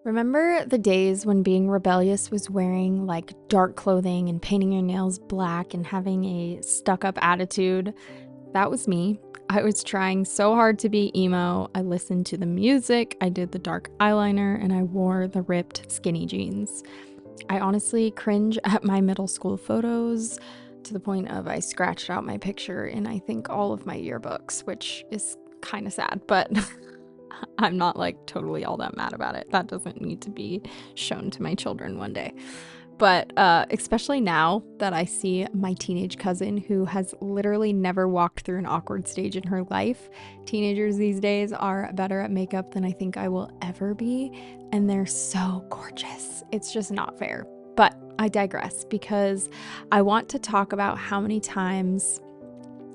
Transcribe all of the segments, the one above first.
Remember the days when being rebellious was wearing like dark clothing and painting your nails black and having a stuck up attitude? That was me. I was trying so hard to be emo. I listened to the music, I did the dark eyeliner, and I wore the ripped skinny jeans. I honestly cringe at my middle school photos to the point of I scratched out my picture in I think all of my yearbooks, which is kind of sad, but I'm not like totally all that mad about it. That doesn't need to be shown to my children one day. But especially now that I see my teenage cousin who has literally never walked through an awkward stage in her life. Teenagers these days are better at makeup than I think I will ever be, and they're so gorgeous. It's just not fair. But I digress because I want to talk about how many times,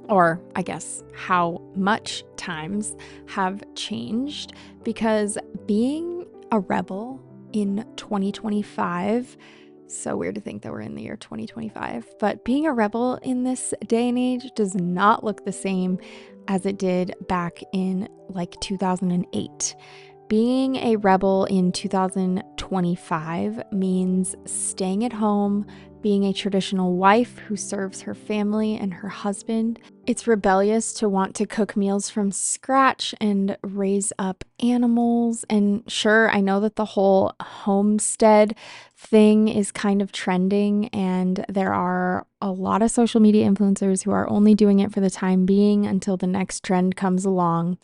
or I guess how much times, have changed, because being a rebel in 2025, so weird to think that we're in the year 2025, but being a rebel in this day and age does not look the same as it did back in like 2008. Being a rebel in 2025 means staying at home, being a traditional wife who serves her family and her husband. It's rebellious to want to cook meals from scratch and raise up animals. And sure, I know that the whole homestead thing is kind of trending, and there are a lot of social media influencers who are only doing it for the time being until the next trend comes along.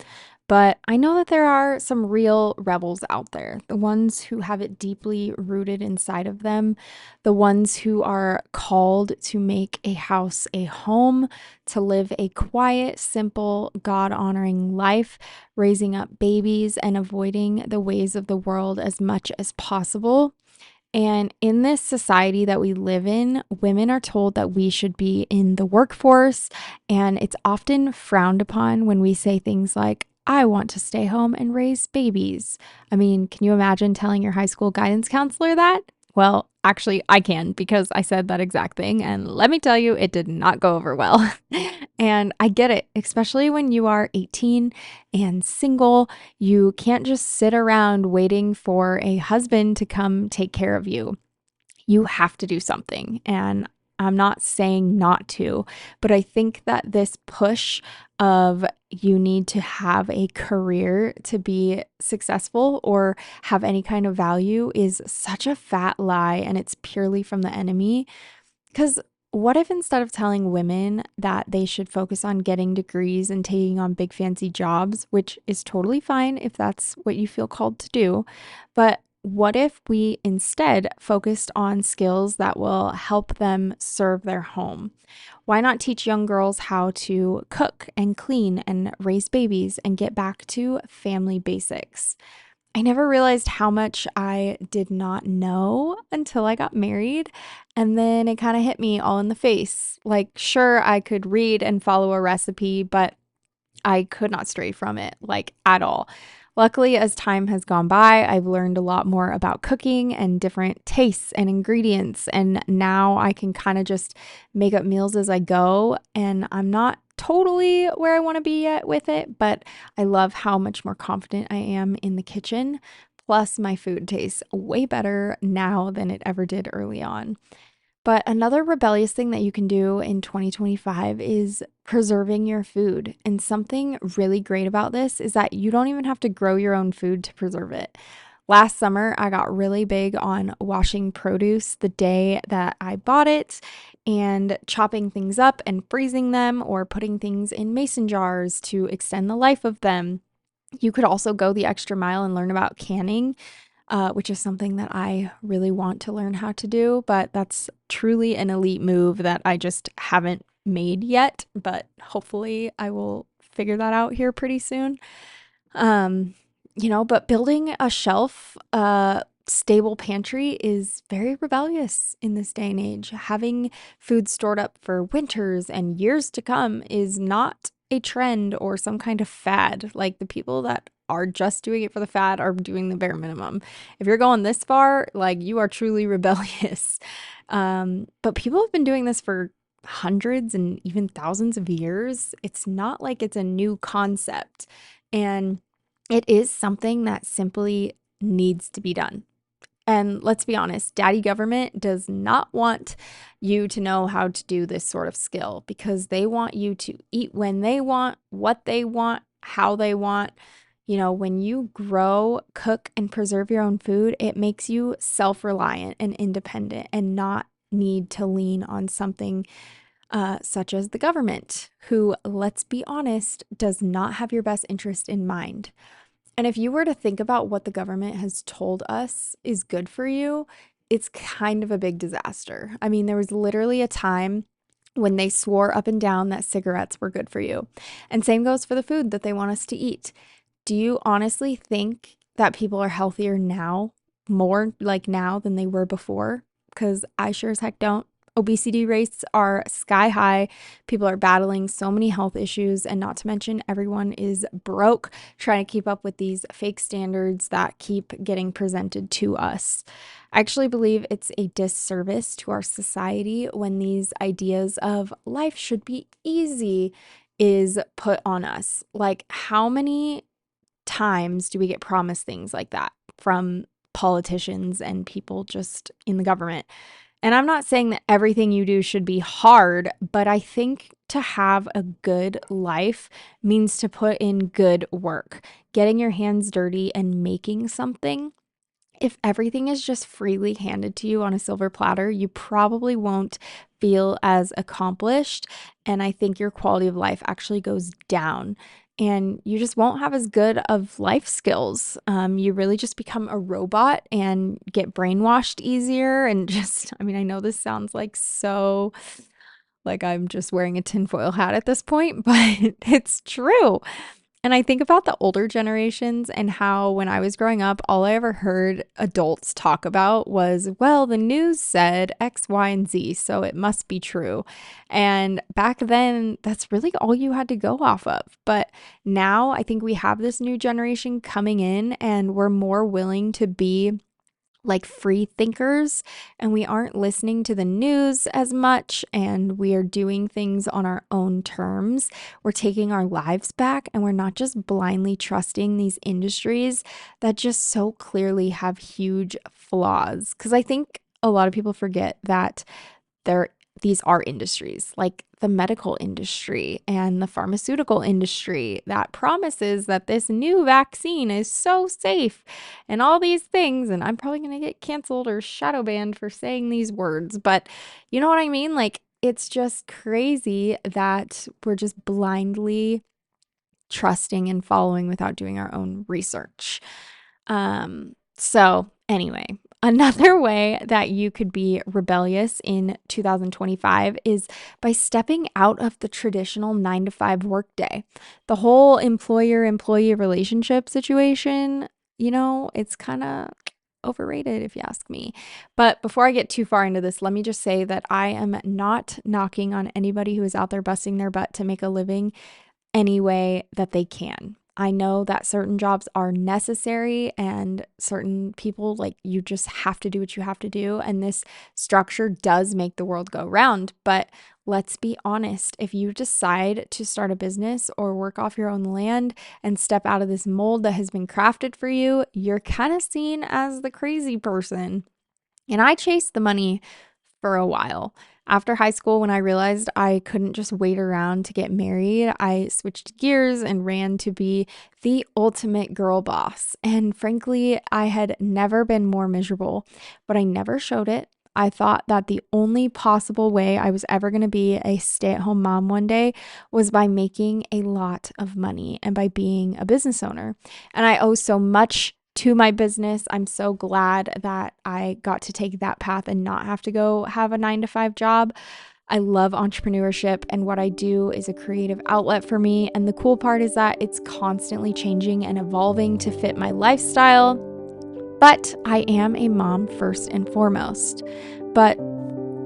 But I know that there are some real rebels out there, the ones who have it deeply rooted inside of them, the ones who are called to make a house a home, to live a quiet, simple, God honoring life, raising up babies and avoiding the ways of the world as much as possible. And in this society that we live in, women are told that we should be in the workforce, and it's often frowned upon when we say things like, I want to stay home and raise babies. I mean, can you imagine telling your high school guidance counselor that? Well, actually, I can because I said that exact thing. And let me tell you, it did not go over well. And I get it, especially when you are 18 and single. You can't just sit around waiting for a husband to come take care of you. You have to do something. And I'm not saying not to, but I think that this push of you need to have a career to be successful or have any kind of value is such a fat lie, and it's purely from the enemy. Because what if instead of telling women that they should focus on getting degrees and taking on big fancy jobs, which is totally fine if that's what you feel called to do, but what if we instead focused on skills that will help them serve their home? Why not teach young girls how to cook and clean and raise babies and get back to family basics? I never realized how much I did not know until I got married. And then it kind of hit me all in the face. Like, sure, I could read and follow a recipe, but I could not stray from it, like at all. Luckily, as time has gone by, I've learned a lot more about cooking and different tastes and ingredients. And now I can kind of just make up meals as I go. And I'm not totally where I want to be yet with it, but I love how much more confident I am in the kitchen. Plus, my food tastes way better now than it ever did early on. But another rebellious thing that you can do in 2025 is preserving your food. And something really great about this is that you don't even have to grow your own food to preserve it. Last summer, I got really big on washing produce the day that I bought it and chopping things up and freezing them or putting things in mason jars to extend the life of them. You could also go the extra mile and learn about canning, which is something that I really want to learn how to do, but that's truly an elite move that I just haven't made yet. But hopefully, I will figure that out here pretty soon. Um, but building a shelf, stable pantry is very rebellious in this day and age. Having food stored up for winters and years to come is not a trend or some kind of fad. Like the people that are just doing it for the fad are doing the bare minimum. If you're going this far, like you are truly rebellious. But people have been doing this for hundreds and even thousands of years. It's not like it's a new concept. And it is something that simply needs to be done. And let's be honest, daddy government does not want you to know how to do this sort of skill because they want you to eat when they want, what they want, how they want. When you grow, cook, and preserve your own food, it makes you self-reliant and independent and not need to lean on something such as the government, who, let's be honest, does not have your best interest in mind. And if you were to think about what the government has told us is good for you, it's kind of a big disaster. I mean, there was literally a time when they swore up and down that cigarettes were good for you. And same goes for the food that they want us to eat. Do you honestly think that people are healthier now, more like now than they were before? Because I sure as heck don't. Obesity rates are sky high. People are battling so many health issues, and not to mention, everyone is broke trying to keep up with these fake standards that keep getting presented to us. I actually believe it's a disservice to our society when these ideas of life should be easy is put on us. Like, how many times do we get promised things like that from politicians and people just in the government? And I'm not saying that everything you do should be hard, but I think to have a good life means to put in good work, getting your hands dirty and making something. If everything is just freely handed to you on a silver platter, you probably won't feel as accomplished. And I think your quality of life actually goes down. And you just won't have as good of life skills. You really just become a robot and get brainwashed easier. And just, I mean, I know this sounds like I'm just wearing a tinfoil hat at this point, but it's true. And I think about the older generations and how when I was growing up, all I ever heard adults talk about was, well, the news said X, Y, and Z, so it must be true. And back then, that's really all you had to go off of. But now I think we have this new generation coming in and we're more willing to be like free thinkers, and we aren't listening to the news as much, and we are doing things on our own terms. We're taking our lives back, and we're not just blindly trusting these industries that just so clearly have huge flaws. Because I think a lot of people forget that there these are industries like the medical industry and the pharmaceutical industry that promises that this new vaccine is so safe and all these things. And I'm probably going to get canceled or shadow banned for saying these words, but you know what I mean? Like, it's just crazy that we're just blindly trusting and following without doing our own research. So anyway, another way that you could be rebellious in 2025 is by stepping out of the traditional 9 to 5 workday. The whole employer-employee relationship situation, it's kind of overrated if you ask me. But before I get too far into this, let me just say that I am not knocking on anybody who is out there busting their butt to make a living any way that they can. I know that certain jobs are necessary and certain people, like, you just have to do what you have to do. And this structure does make the world go round. But let's be honest, if you decide to start a business or work off your own land and step out of this mold that has been crafted for you, you're kind of seen as the crazy person. And I chased the money for a while. After high school, when I realized I couldn't just wait around to get married, I switched gears and ran to be the ultimate girl boss. And frankly, I had never been more miserable, but I never showed it. I thought that the only possible way I was ever going to be a stay-at-home mom one day was by making a lot of money and by being a business owner. And I owe so much to my business. I'm so glad that I got to take that path and not have to go have a 9 to 5 job. I love entrepreneurship, and what I do is a creative outlet for me. And the cool part is that it's constantly changing and evolving to fit my lifestyle. But I am a mom first and foremost. But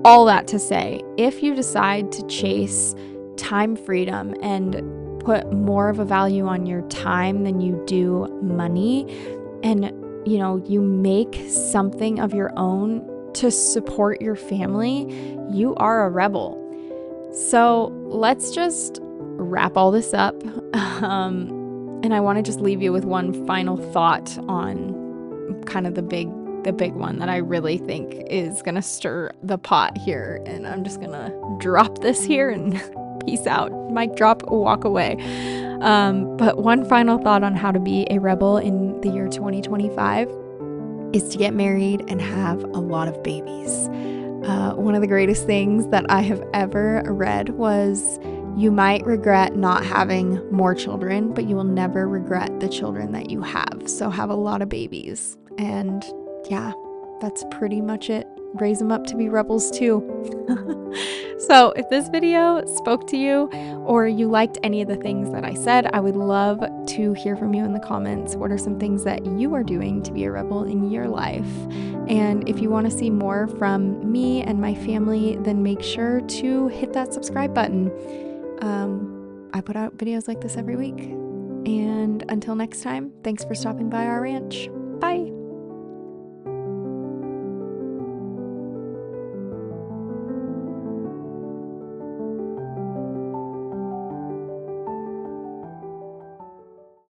all that to say, if you decide to chase time freedom and put more of a value on your time than you do money, and you make something of your own to support your family, you are a rebel. So let's just wrap all this up. And I want to just leave you with one final thought on kind of the big one that I really think is gonna stir the pot here. And I'm just gonna drop this here and peace out. Mic drop, walk away. But one final thought on how to be a rebel in the year 2025 is to get married and have a lot of babies. One of the greatest things that I have ever read was, you might regret not having more children, but you will never regret the children that you have. So have a lot of babies. And yeah, that's pretty much it. Raise them up to be rebels too. So if this video spoke to you or you liked any of the things that I said, I would love to hear from you in the comments. What are some things that you are doing to be a rebel in your life? And if you want to see more from me and my family, then make sure to hit that subscribe button. I put out videos like this every week. And until next time, thanks for stopping by our ranch. Bye.